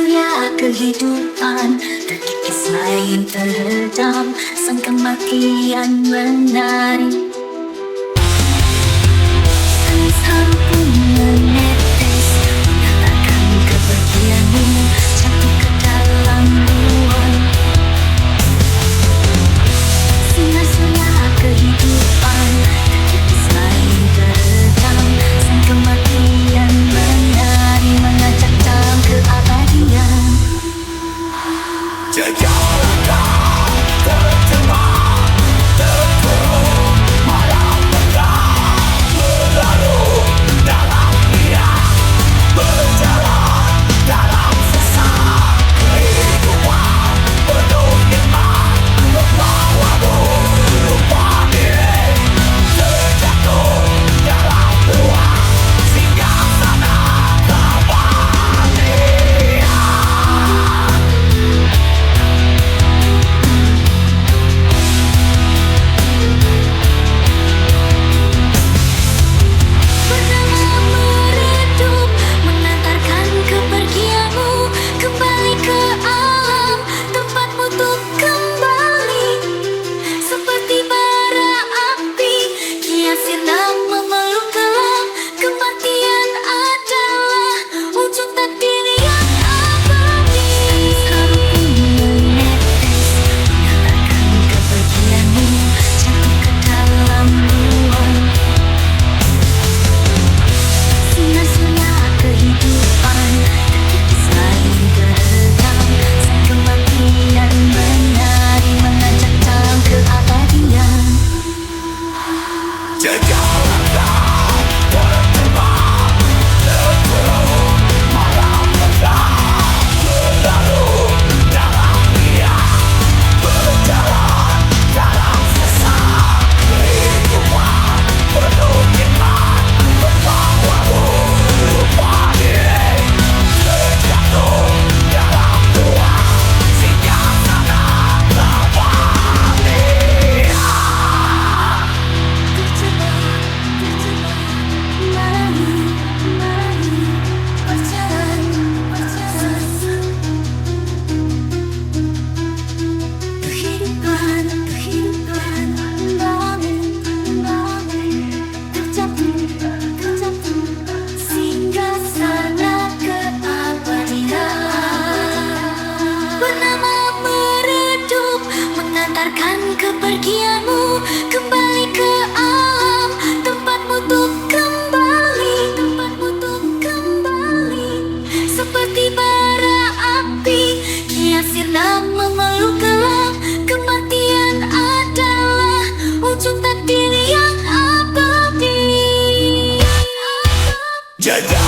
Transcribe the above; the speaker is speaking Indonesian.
surya kehidupan, terkikis lain terhedam, sang kematian menari. Tangis haru pun menetes, mengatakan kepergianmu, jatuh ke dalam ruang. Sinar surya kehidupan, terkikis lain terhedam, sang kematian menari, mengajak dalam keabadian. Jejak tercemar, terkurung, malam petang berlalu dalam riak, berjalan dalam sesak kehidupan penuh nikmat, membawamu lupa diri, terjatuh dalam ruang singgah sana keabadian. Bernama meredup, mengantarkan kepergianmu kembali ke alam, tempatmu untuk kembali. Seperti bara api, kian sirna memeluk kelam, kematian adalah ujung takdir yang abadi. Haru pun menetes, mengantarkan kepergianmu, jatuh ke dalam ruang. Sinar surya kehidupan, terkikis lain terhedam, sang kematian menari, mengajak dalam keabadian. Jejak tercemar, terkurung, malam petang berlalu dalam riak, berjalan dalam sesak kehidupan penuh nikmat, membawamu lupa diri, terjatuh dalam ruang singgah sana keabadian. Bernama meredup, mengantarkan kepergianmu kembali ke alam, tempatmu untuk kembali, tempatmu untuk kembali. Seperti bara api, kian sirna memeluk kelam, kematian adalah ujung takdir yang abadi. Jejak